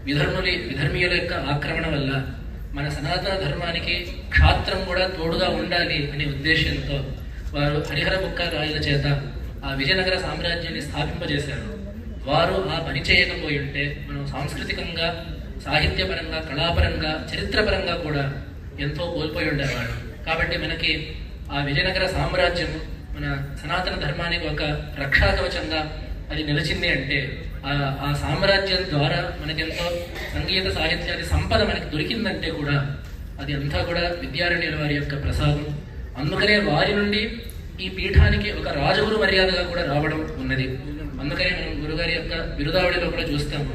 విధర్మీయుల యొక్క ఆక్రమణ వల్ల మన సనాతన ధర్మానికి క్షాత్రం కూడా తోడుగా ఉండాలి అనే ఉద్దేశంతో వారు హరిహర బుక్క రాయల చేత ఆ విజయనగర సామ్రాజ్యాన్ని స్థాపింపజేశారు. వారు ఆ పని చేయకపోయి ఉంటే మనం సాంస్కృతికంగా, సాహిత్యపరంగా, కళాపరంగా, చరిత్రపరంగా కూడా ఎంతో కోల్పోయి ఉండేవాడు. కాబట్టి మనకి ఆ విజయనగర సామ్రాజ్యం మన సనాతన ధర్మానికి ఒక రక్షాకవచంగా అది నిలిచింది అంటే ఆ సామ్రాజ్యం ద్వారా మనకెంతో సంగీత సాహిత్యాది సంపద మనకి దొరికిందంటే కూడా అది అంతా కూడా విద్యారణ్యుల వారి యొక్క ప్రసాదం. అందుకనే వారి నుండి ఈ పీఠానికి ఒక రాజగురు మర్యాదగా కూడా రావడం ఉన్నది. అందుకనే మనం గురుగారి యొక్క బిరుదావళిలో కూడా చూస్తాము,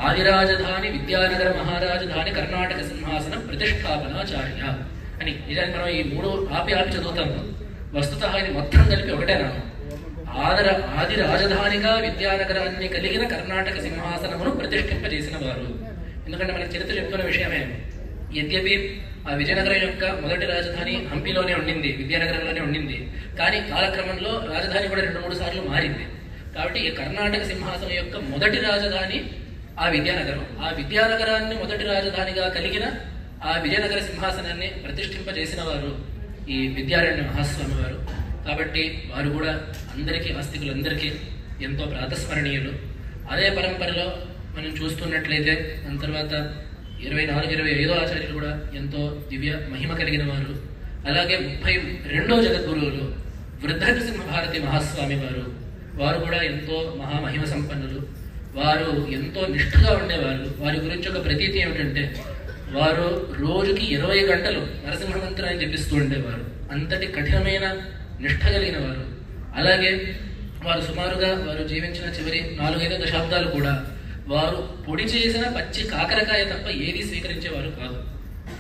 ఆదిరాజధాని విద్యానగర మహారాజధాని కర్ణాటక సింహాసన ప్రతిష్టాపనాచార్య అని. నిజానికి మనం ఈ మూడు ఆపి చదువుతాము. వస్తుతః ఇది మొత్తం కలిపి ఒకటే నామం. ఆది రాజధానిగా విద్యానగరాన్ని కలిగిన కర్ణాటక సింహాసనమును ప్రతిష్ఠింపజేసిన వారు. ఎందుకంటే మనకి చరిత్ర చెప్తున్న విషయమే. యద్యపి ఆ విజయనగరం యొక్క మొదటి రాజధాని హంపిలోనే ఉండింది, విద్యానగరంలోనే ఉండింది. కానీ కాలక్రమంలో రాజధాని కూడా 2-3 సార్లు మారింది. కాబట్టి ఈ కర్ణాటక సింహాసనం యొక్క మొదటి రాజధాని ఆ విద్యానగరం. ఆ విద్యానగరాన్ని మొదటి రాజధానిగా కలిగిన ఆ విజయనగర సింహాసనాన్ని ప్రతిష్ఠింపజేసిన వారు ఈ విద్యారణ్య మహాస్వామి వారు. కాబట్టి వారు కూడా అందరికీ, ఆస్తికులందరికీ ఎంతో ప్రాతస్మరణీయులు. అదే పరంపరలో మనం చూస్తున్నట్లయితే దాని తర్వాత 24-25 ఆచార్యులు కూడా ఎంతో దివ్య మహిమ కలిగిన వారు. అలాగే 32వ జగద్గురువులు వృద్ధనరసింహ భారతి మహాస్వామి వారు కూడా ఎంతో మహామహిమ సంపన్నులు. వారు ఎంతో నిష్ఠగా ఉండేవారు. వారి గురించి ఒక ప్రతీతి ఏమిటంటే వారు రోజుకి 20 గంటలు నరసింహ మంత్రాన్ని జపిస్తూ ఉండేవారు. అంతటి కఠినమైన నిష్ఠ కలిగిన వారు. అలాగే వారు సుమారుగా వారు జీవించిన చివరి 4-5 దశాబ్దాలు కూడా వారు పొడి చేసిన పచ్చి కాకరకాయ తప్ప ఏది స్వీకరించేవారు కాదు.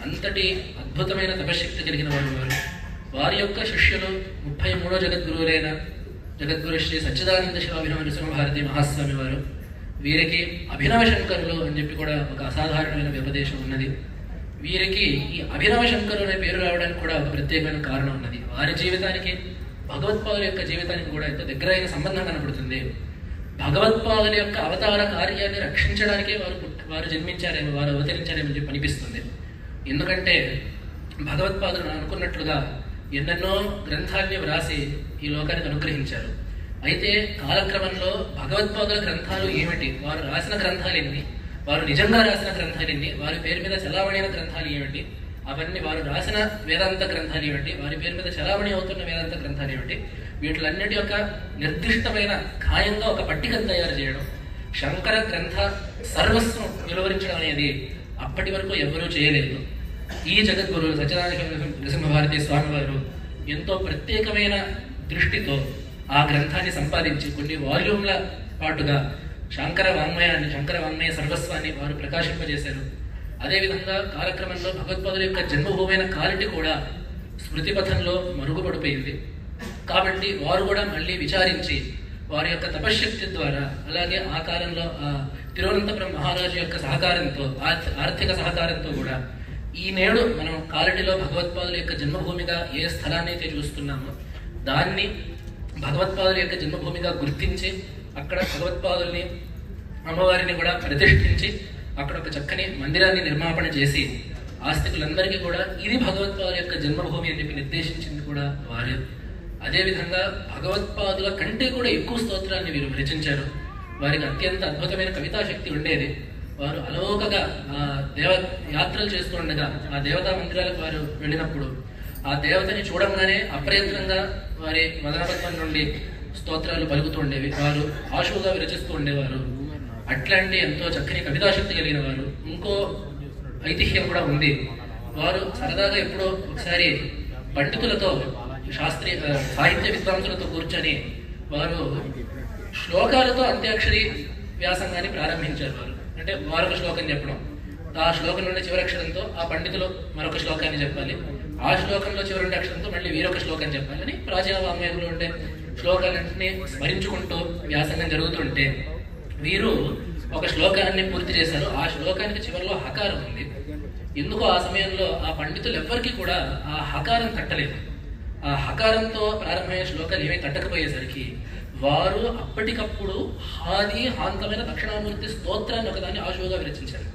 అంతటి అద్భుతమైన తపశక్తి కలిగిన వారు. వారి యొక్క శిష్యులు 33వ జగద్గురువులైన జగద్గురు శ్రీ సచ్చిదానంద శివాభినవ నరసింహ భారతి మహాస్వామి వారు. వీరికి అభినవ శంకరులు అని చెప్పి కూడా ఒక అసాధారణమైన వ్యపదేశం ఉన్నది. వీరికి ఈ అభినవ శంకరులు అనే పేరు రావడానికి కూడా ఒక ప్రత్యేకమైన కారణం ఉన్నది. వారి జీవితానికి భగవత్పాదుల యొక్క జీవితానికి కూడా ఎంతో దగ్గరైన సంబంధం కనబడుతుంది. భగవత్పాదుల యొక్క అవతార కార్యాన్ని రక్షించడానికే వారు జన్మించారేమో, వారు అవతరించారేమని చెప్పి అనిపిస్తుంది. ఎందుకంటే భగవత్పాదులు అనుకున్నట్లుగా ఎన్నెన్నో గ్రంథాల్ని వ్రాసి ఈ లోకానికి అనుగ్రహించారు. అయితే కాలక్రమంలో భగవత్పాదుల గ్రంథాలు ఏమిటి, వారు రాసిన గ్రంథాలు ఎన్ని, వారు నిజంగా రాసిన గ్రంథాలు ఎన్ని, వారి పేరు మీద చలామణైన గ్రంథాలు ఏమిటి, అవన్నీ వారు రాసిన వేదాంత గ్రంథాలు ఏమిటి, వారి పేరు మీద చలామణి అవుతున్న వేదాంత గ్రంథాలు ఏమిటి, వీటిలన్నిటి యొక్క నిర్దిష్టమైన ఖాయంగా ఒక పట్టికను తయారు చేయడం, శంకర గ్రంథ సర్వస్వం నిలువరించడం అనేది అప్పటి వరకు ఎవరూ చేయలేదు. ఈ జగద్గురు సచ్చిదానంద నరసింహ భారతి స్వామి వారు ఎంతో ప్రత్యేకమైన దృష్టితో ఆ గ్రంథాన్ని సంపాదించి కొన్ని వాల్యూమ్ల పాటుగా శంకర వాంగ్మయ సర్వస్వాన్ని వారు ప్రకాశింపజేశారు. అదేవిధంగా కాలక్రమంలో భగవత్పాదుల యొక్క జన్మభూమైన కాలిటి కూడా స్మృతిపథంలో మరుగుపడిపోయింది. కాబట్టి వారు కూడా మళ్ళీ విచారించి వారి యొక్క తపశ్శక్తి ద్వారా, అలాగే ఆ కాలంలో ఆ తిరువనంతపురం మహారాజు యొక్క సహకారంతో, ఆర్థిక సహకారంతో కూడా ఈ నేడు మనం కాలటిలో భగవత్పాదుల యొక్క జన్మభూమిగా ఏ స్థలాన్ని అయితే చూస్తున్నామో దాన్ని భగవత్పాదుల యొక్క జన్మభూమిగా గుర్తించి అక్కడ భగవత్పాదుల్ని అమ్మవారిని కూడా ప్రతిష్ఠించి అక్కడ ఒక చక్కని మందిరాన్ని నిర్మాపణ చేసి ఆస్తికులందరికీ కూడా ఇది భగవత్పాదుల యొక్క జన్మభూమి అని చెప్పి నిర్దేశించింది కూడా వారే. అదేవిధంగా భగవత్పాదుల కంటే కూడా ఎక్కువ స్తోత్రాన్ని వీరు రచించారు. వారికి అత్యంత అద్భుతమైన కవితా శక్తి ఉండేది. వారు అలవోకగా ఆ యాత్రలు చేస్తూ ఉండగా ఆ దేవతా మందిరాలకు వారు వెళ్ళినప్పుడు ఆ దేవతని చూడంగానే అప్రయత్నంగా వారి మదనపద్మం నుండి స్తోత్రాలు పలుకుతూ ఉండేవి. వారు ఆశువుగా విరచిస్తూ ఉండేవారు. అట్లాంటి ఎంతో చక్కని కవితాశక్తి కలిగిన వారు. ఇంకో ఐతిహ్యం కూడా ఉంది. వారు సరదాగా ఎప్పుడో ఒకసారి పండితులతో శాస్త్రీయ సాహిత్య విద్వాంసులతో కూర్చొని వారు శ్లోకాలతో అంత్యాక్షరి వ్యాసంగాన్ని ప్రారంభించారు. వారు అంటే వారొక శ్లోకం చెప్పడం, ఆ శ్లోకం నుండి చివరక్షరంతో ఆ పండితులు మరొక శ్లోకాన్ని చెప్పాలి, ఆ శ్లోకంలో చివరి అక్షరంతో మళ్ళీ వీరొక శ్లోకం చెప్పాలి అని ప్రాచీన వాంగ్మయంలో ఉండే శ్లోకాలన్నింటినీ స్మరించుకుంటూ వ్యాసంగం జరుగుతుంటే వీరు ఒక శ్లోకాన్ని పూర్తి చేశారు. ఆ శ్లోకానికి చివరిలో హకారం ఉంది. ఎందుకో ఆ సమయంలో ఆ పండితులు ఎవ్వరికీ కూడా ఆ హకారం తట్టలేదు. ఆ హకారంతో ప్రారంభమైన శ్లోకాలు ఏమీ తట్టకపోయేసరికి వారు అప్పటికప్పుడు హాంతమైన దక్షిణామూర్తి స్తోత్రాన్ని ఒకదాన్ని ఆశువుగా విరచించారు.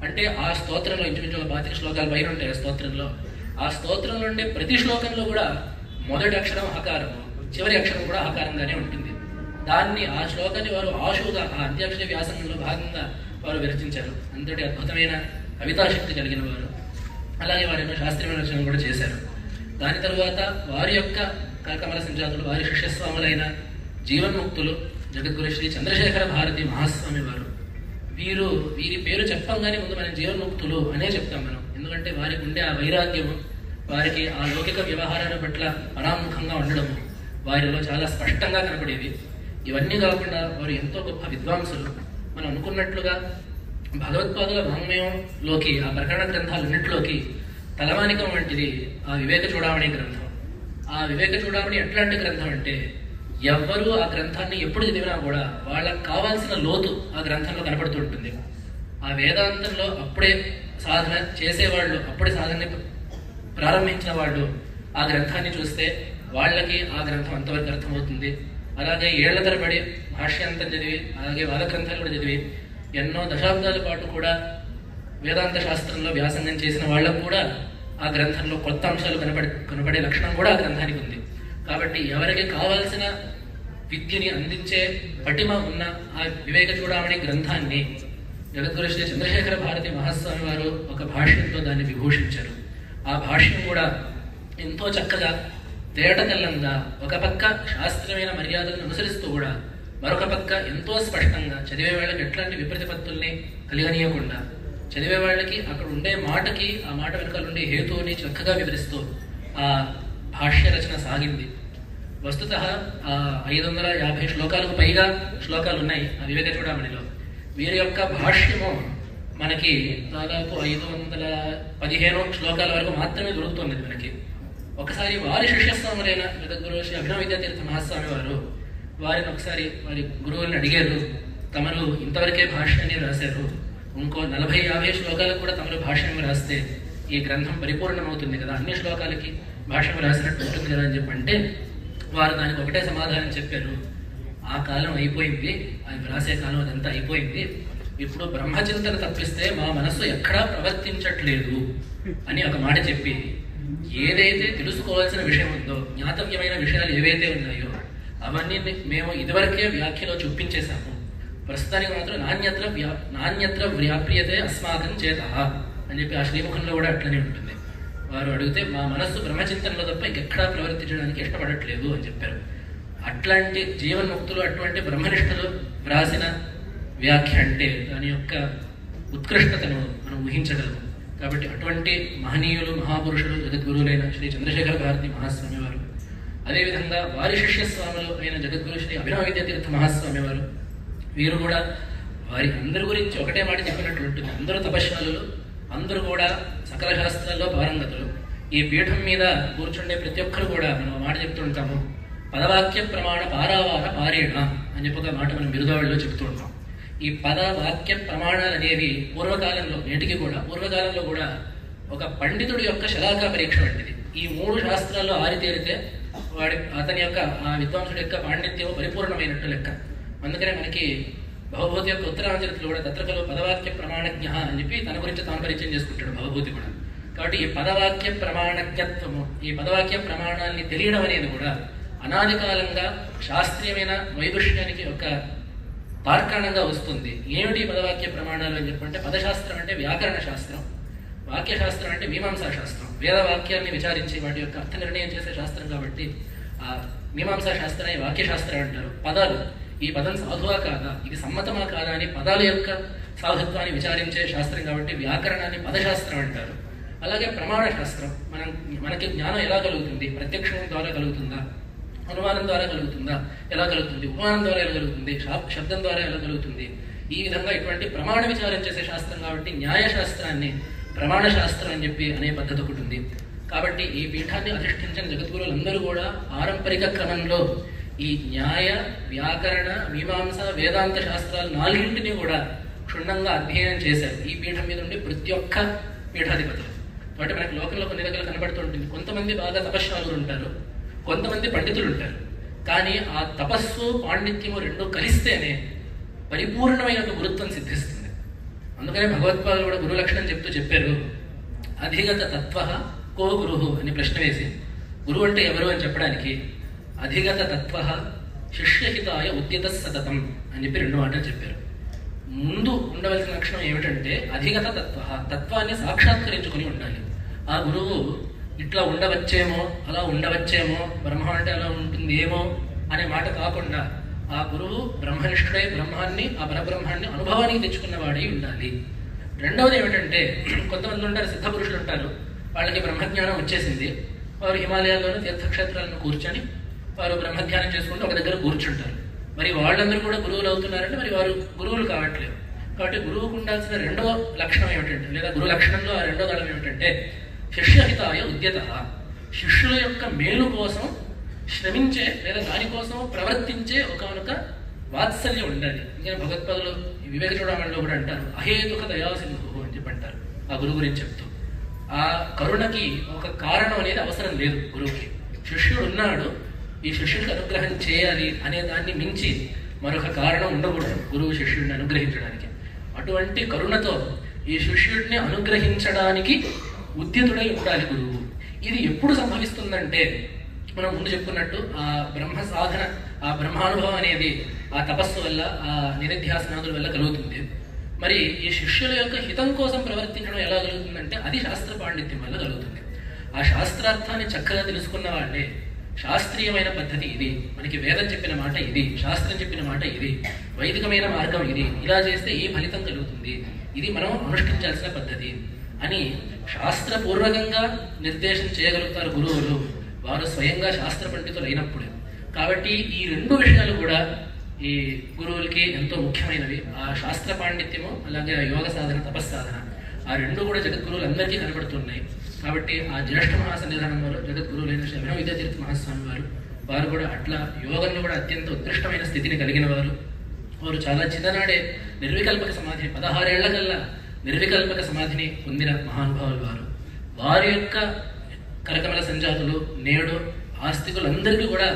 అంటే ఆ స్తోత్రంలో ఇంచుమించు 25 శ్లోకాలు పైన ఉంటాయి. ఆ స్తోత్రంలో ఆ స్తోత్రంలో ఉండే ప్రతి శ్లోకంలో కూడా మొదటి అక్షరం హకారము, చివరి అక్షరం కూడా హకారంగానే ఉంటుంది. దాన్ని ఆ శ్లోకాన్ని వారు ఆశువుగా ఆ అంత్యాక్షరి వ్యాసంగంలో భాగంగా వారు విరచించారు. అంతటి అద్భుతమైన కవితాశక్తి కలిగిన వారు. అలాగే వారి యొక్క శాస్త్రీయ రచన కూడా చేశారు. దాని తరువాత వారి యొక్క కనకమల సంజాతులు వారి శిష్యస్వాములైన జీవన్ముక్తులు జగద్గురు శ్రీ చంద్రశేఖర భారతి మహాస్వామి వారు. వీరి పేరు చెప్పంగానే ముందు మనం జీవన్ముక్తులు అనే చెప్తాం మనం. ఎందుకంటే వారికి ఉండే ఆ వైరాగ్యము, వారికి ఆ లౌకిక వ్యవహారాల పట్ల పరాముఖంగా ఉండడము వారిలో చాలా స్పష్టంగా కనపడేవి. ఇవన్నీ కాకుండా వారు ఎంతో గొప్ప విద్వాంసులు. మనం అనుకున్నట్లుగా భగవత్పాదుల వాంగ్మయంలోకి ఆ ప్రకరణ గ్రంథాలన్నింటిలోకి తలమానికం వంటిది ఆ వివేక చూడామణి గ్రంథం. ఆ వివేక చూడామణి ఎట్లాంటి గ్రంథం అంటే ఎవ్వరూ ఆ గ్రంథాన్ని ఎప్పుడు చదివినా కూడా వాళ్ళకు కావాల్సిన లోతు ఆ గ్రంథంలో కనపడుతూ ఉంటుంది. ఆ వేదాంతంలో అప్పుడే సాధన చేసేవాళ్ళు, అప్పుడే సాధన ప్రారంభించిన వాళ్ళు ఆ గ్రంథాన్ని చూస్తే వాళ్ళకి ఆ గ్రంథం అంతవరకు అర్థమవుతుంది. అలాగే ఏళ్ల తరబడి భాష్యాంతం చదివి అలాగే వాద గ్రంథాలు కూడా చదివి ఎన్నో దశాబ్దాల పాటు కూడా వేదాంత శాస్త్రంలో వ్యాసంగం చేసిన వాళ్ళకు కూడా ఆ గ్రంథంలో కొత్త అంశాలు కనపడే లక్షణం కూడా ఆ గ్రంథానికి ఉంది. కాబట్టి ఎవరికి కావాల్సిన విద్యని అందించే పటిమ ఉన్న ఆ వివేక చూడామణి గ్రంథాన్ని జగద్గురు శ్రీ చంద్రశేఖర భారతి మహాస్వామి వారు ఒక భాష్యంతో దాన్ని విభూషించారు. ఆ భాష్యం కూడా ఎంతో చక్కగా తేటతెల్లంగా ఒక పక్క శాస్త్రీయమైన మర్యాదలను అనుసరిస్తూ కూడా మరొక పక్క ఎంతో స్పష్టంగా చదివే వాళ్ళకి ఎట్లాంటి విప్రతిపత్తుల్ని కలిగనీయకుండా చదివే వాళ్ళకి అక్కడ ఉండే మాటకి ఆ మాట వెనుక ఉండే హేతువుని చక్కగా వివరిస్తూ ఆ భాష్య రచన సాగింది. వస్తుతః 550 శ్లోకాలకు పైగా శ్లోకాలు ఉన్నాయి ఆ వివేక చూడామణిలో. వీరి యొక్క భాష్యము మనకి దాదాపు 515 శ్లోకాల వరకు మాత్రమే దొరుకుతున్నది మనకి. ఒకసారి వారి శిష్యస్వాములైన జగద్గురు శ్రీ అభినవ విద్యాతీర్థ మహాస్వామి వారు వారిని ఒకసారి వారి గురువుల్ని అడిగారు, తమరు ఇంతవరకే భాష్యాన్ని రాశారు, ఇంకో 40-50 శ్లోకాలకు కూడా తమరు భాష్యం రాస్తే ఈ గ్రంథం పరిపూర్ణమవుతుంది కదా, అన్ని శ్లోకాలకి భాష్యం రాసినట్టు ఉంటుంది కదా అని చెప్పంటే వారు దానికి ఒకటే సమాధానం చెప్పారు, ఆ కాలం అయిపోయింది, అది రాసే కాలం అదంతా అయిపోయింది, ఇప్పుడు బ్రహ్మచింతన తప్పిస్తే మా మనస్సు ఎక్కడా ప్రవర్తించట్లేదు అని ఒక మాట చెప్పి ఏదైతే తెలుసుకోవాల్సిన విషయం ఉందో జ్ఞాతవ్యమైన విషయాలు ఏవైతే ఉన్నాయో అవన్నీ మేము ఇదివరకే వ్యాఖ్యలో చూపించేశాము, ప్రస్తుతానికి మాత్రం నాణ్యత్ర వ్యాప్రియతే అస్మాకం చేత అని చెప్పి ఆ శ్రీముఖంలో కూడా అట్లనే ఉంటుంది. వారు అడిగితే మా మనస్సు బ్రహ్మచింతనలో తప్ప ఇంకెక్కడా ప్రవర్తించడానికి ఇష్టపడట్లేదు అని చెప్పారు. అట్లాంటి జీవన్ముక్తులు అటువంటి బ్రహ్మనిష్టలు వ్రాసిన వ్యాఖ్య అంటే దాని యొక్క ఉత్కృష్టతను మనం ఊహించగలము. కాబట్టి అటువంటి మహనీయులు మహాపురుషులు జగద్గురువులైన శ్రీ చంద్రశేఖర భారతి మహాస్వామి వారు, అదేవిధంగా వారి శిష్యస్వాములు అయిన జగద్గురు శ్రీ అభినవ విద్యాతీర్థ మహాస్వామి వారు, వీరు కూడా వారి అందరి గురించి ఒకటే మాట చెప్పినట్లు ఉంటుంది. అందరూ తపస్యాలులు, అందరూ కూడా సకల శాస్త్రాల్లో పారంగతులు. ఈ పీఠం మీద కూర్చుండే ప్రతి ఒక్కరు కూడా మనం మాట చెప్తుంటాము, పదవాక్య ప్రమాణ పారావార పారేణ అని చెప్పి ఒక మాట మనం బిరుదావళిలో చెప్తూ ఉంటాం. ఈ పద వాక్య ప్రమాణాలు అనేవి పూర్వకాలంలో నేటికి కూడా పూర్వకాలంలో కూడా ఒక పండితుడి యొక్క శలాకా పరీక్ష వంటిది. ఈ 3 శాస్త్రాల్లో ఆరితేరితే అతని యొక్క ఆ విద్వాంసుడి యొక్క పాండిత్యం పరిపూర్ణమైనట్టు లెక్క. అందుకనే మనకి భవభూతి యొక్క ఉత్తరాంచరిత్రలో కూడా తత్రకలో పదవాక్య ప్రమాణజ్ఞ అని చెప్పి తన గురించి తాను పరిచయం చేసుకుంటాడు భవభూతి కూడా. కాబట్టి ఈ పదవాక్య ప్రమాణజ్ఞత్వము, ఈ పదవాక్య ప్రమాణాన్ని తెలియడం అనేది కూడా అనాది కాలంగా శాస్త్రీయమైన వైదుష్యానికి ఒక తార్కాణంగా వస్తుంది. ఏమిటి పదవాక్య ప్రమాణాలు అని చెప్పంటే, పదశాస్త్రం అంటే వ్యాకరణ శాస్త్రం, వాక్యశాస్త్రం అంటే మీమాంసా శాస్త్రం. వేదవాక్యాన్ని విచారించి వాటి యొక్క అర్థ నిర్ణయం చేసే శాస్త్రం కాబట్టి ఆ మీమాంసా శాస్త్రాన్ని వాక్యశాస్త్రం అంటారు. పదాలు, ఈ పదం సాధువా కాదా, ఇది సమ్మతమా కాదా అని పదాల యొక్క సాధుత్వాన్ని విచారించే శాస్త్రం కాబట్టి వ్యాకరణాన్ని పదశాస్త్రం అంటారు. అలాగే ప్రమాణ శాస్త్రం, మనకి జ్ఞానం ఎలా కలుగుతుంది, ప్రత్యక్షం ద్వారా కలుగుతుందా, అనుమానం ద్వారా కలుగుతుందా, ఎలా కలుగుతుంది, ఉపమానం ద్వారా ఎలా కలుగుతుంది, శబ్దం ద్వారా ఎలా కలుగుతుంది, ఈ విధంగా ఇటువంటి ప్రమాణ విచారం చేసే శాస్త్రం కాబట్టి న్యాయశాస్త్రాన్ని ప్రమాణ శాస్త్రం అని చెప్పి అనే పద్ధతి ఒకటి ఉంది. కాబట్టి ఈ పీఠాన్ని అధిష్ఠించిన జగద్గురువులందరూ కూడా పారంపరిక క్రమంలో ఈ న్యాయ, వ్యాకరణ, మీమాంస, వేదాంత శాస్త్రాలు 4ంటిని కూడా క్షుణ్ణంగా అధ్యయనం చేశారు ఈ పీఠం మీద ఉండి ప్రతి ఒక్క పీఠాధిపతులు. కాబట్టి మనకి లోకంలో కొన్ని రకాలు కనబడుతుంటుంది. కొంతమంది బాగా తపస్వాలులు ఉంటారు, కొంతమంది పండితులు ఉంటారు. కానీ ఆ తపస్సు, పాండిత్యము రెండు కలిస్తేనే పరిపూర్ణమైన ఒక గురుత్వం సిద్ధిస్తుంది. అందుకనే భగవత్పాదులు కూడా గురు లక్షణం చెప్తూ చెప్పారు, అధిగత తత్వ కో గురుహు అని ప్రశ్న వేసి, గురువు అంటే ఎవరు అని చెప్పడానికి అధిగత తత్వ శిష్యహితాయ ఉద్యత సతతం అని చెప్పి 2 మాటలు చెప్పారు. ముందు ఉండవలసిన లక్షణం ఏమిటంటే అధిగత తత్వ, తత్వాన్ని సాక్షాత్కరించుకొని ఉండాలి. ఆ గురువు ఇట్లా ఉండవచ్చేమో, అలా ఉండవచ్చేమో, బ్రహ్మ అంటే అలా ఉంటుందేమో అనే మాట కాకుండా ఆ గురువు బ్రహ్మనిష్ఠుడై బ్రహ్మాన్ని, ఆ పరబ్రహ్మాన్ని అనుభవానికి తెచ్చుకున్నవాడై ఉండాలి. రెండవది ఏమిటంటే, కొంతమంది ఉంటారు, సిద్ధ పురుషులు ఉంటారు, వాళ్ళకి బ్రహ్మజ్ఞానం వచ్చేసింది, వారు హిమాలయాల్లోనూ తీర్థక్షేత్రాలను కూర్చొని వారు బ్రహ్మధ్యానం చేసుకుంటూ ఒక దగ్గర కూర్చుంటారు. మరి వాళ్ళందరూ కూడా గురువులు అవుతున్నారంటే మరి వారు గురువులు కావట్లేదు. కాబట్టి గురువుకు ఉండాల్సిన రెండవ లక్షణం ఏమిటంటే, లేదా గురు లక్షణంలో ఆ రెండో దళం ఏమిటంటే శిష్యహితాయ ఉద్యత, శిష్యుల యొక్క మేలు కోసం శ్రమించే లేదా దానికోసం ప్రవర్తించే ఒకనొక వాత్సల్యం ఉండాలి. ఇంకా భగవత్పాదులు వివేక చూడమణిలో కూడా అంటారు, అహేతుక దయాసింధు అని చెప్పి అంటారు ఆ గురువు గురించి చెప్తూ. ఆ కరుణకి ఒక కారణం అనేది అవసరం లేదు గురువుకి. శిష్యుడు ఉన్నాడు, ఈ శిష్యుడికి అనుగ్రహం చేయాలి అనే దాన్ని మించి మరొక కారణం ఉండకూడదు గురువు శిష్యుడిని అనుగ్రహించడానికి. అటువంటి కరుణతో ఈ శిష్యుడిని అనుగ్రహించడానికి ఉద్యతుడై ఉండాలి గురువు. ఇది ఎప్పుడు సంభవిస్తుందంటే, మనం ముందు చెప్పుకున్నట్టు ఆ బ్రహ్మ సాధన, ఆ బ్రహ్మానుభవం అనేది ఆ తపస్సు వల్ల, ఆ నిధిధ్యాసనాదుల వల్ల కలుగుతుంది. మరి ఈ శిష్యుల యొక్క హితం కోసం ప్రవర్తించడం ఎలా కలుగుతుందంటే అది శాస్త్ర పాండిత్యం వల్ల కలుగుతుంది. ఆ శాస్త్రార్థాన్ని చక్కగా తెలుసుకున్న వాళ్ళే, శాస్త్రీయమైన పద్ధతి ఇది, మనకి వేదం చెప్పిన మాట ఇది, శాస్త్రం చెప్పిన మాట ఇది, వైదికమైన మార్గం ఇది, ఇలా చేస్తే ఈ ఫలితం కలుగుతుంది, ఇది మనం అనుష్ఠించాల్సిన పద్ధతి అని శాస్త్రపూర్వకంగా నిర్దేశం చేయగలుగుతారు గురువులు, వారు స్వయంగా శాస్త్ర పండితులు అయినప్పుడే. కాబట్టి ఈ 2 విషయాలు కూడా ఈ గురువులకి ఎంతో ముఖ్యమైనవి. ఆ శాస్త్ర పాండిత్యము, అలాగే యోగ సాధన, తపస్సాధన, ఆ 2 కూడా జగద్గురువులందరికీ కనబడుతున్నాయి. కాబట్టి ఆ జ్యేష్ఠ మహాసన్నిధానం వారు జగద్గురువులైన శ్రీ అభినవ విద్యాతీర్థ మహాస్వామి వారు కూడా అట్లా యోగంలో కూడా అత్యంత ఉత్కృష్టమైన స్థితిని కలిగిన వారు. వారు చాలా చిన్ననాడే నిర్వికల్పక సమాధిని, 16 ఏళ్ల కల్లా నిర్వికల్పక సమాధిని పొందిన మహానుభావులు వారి యొక్క కరకమల సంజాతులు నేడు ఆస్తికులందరికీ కూడా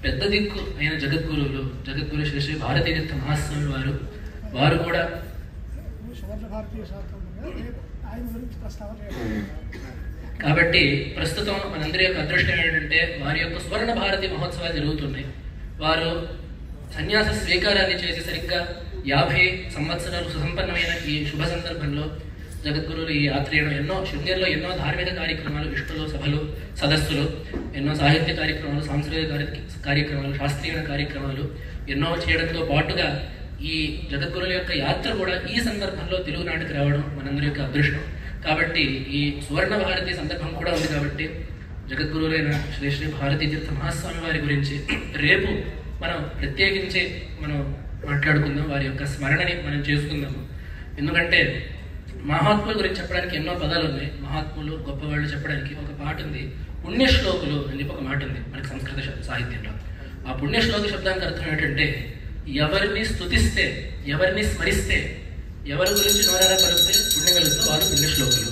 పెద్ద దిక్కు అయిన జగద్గురు శ్రీ శ్రీ భారతీతీర్థ మహాస్వామి వారు కూడా కాబట్టి ప్రస్తుతం మనందరి యొక్క అదృష్టం ఏంటంటే వారి యొక్క స్వర్ణ భారతి మహోత్సవాలు జరుగుతున్నాయి. వారు సన్యాస స్వీకారాన్ని చేసి సరిగ్గా 50 సంవత్సరాలు సుసంపన్నమైన ఈ శుభ సందర్భంలో జగద్గురువులు ఈ ఆత్రేయడం శృంగేరిలో ఎన్నో ధార్మిక కార్యక్రమాలు, విష్ణులు, సభలు, సదస్సులు, ఎన్నో సాహిత్య కార్యక్రమాలు, సాంస్కృతిక కార్యక్రమాలు, శాస్త్రీయ కార్యక్రమాలు ఎన్నో చేయడంతో పాటుగా ఈ జగద్గురుల యొక్క యాత్ర కూడా ఈ సందర్భంలో తెలుగునాటికి రావడం మనందరి యొక్క అదృష్టం. కాబట్టి ఈ సువర్ణ భారతి సందర్భం కూడా ఉంది. కాబట్టి జగద్గురువులైన శ్రీ శ్రీ భారతీ తీర్థ మహాస్వామి వారి గురించి రేపు మనం ప్రత్యేకించి మనం మాట్లాడుకుందాం, వారి యొక్క స్మరణని మనం చేసుకుందాము. ఎందుకంటే మహాత్ముల గురించి చెప్పడానికి ఎన్నో పదాలు ఉన్నాయి. మహాత్ములు గొప్పవాళ్ళు చెప్పడానికి ఒక పాట ఉంది, పుణ్యశ్లోకులు అని చెప్పి ఒక మాట ఉంది మనకి సంస్కృత సాహిత్యంలో. ఆ పుణ్యశ్లోక శబ్దానికి అర్థం ఏంటంటే ఎవరిని స్తుతిస్తే, ఎవరిని స్మరిస్తే, ఎవరి గురించి నోరారా పలికితే పుణ్యం కలుగుతుందో వారు పుణ్యశ్లోకులు.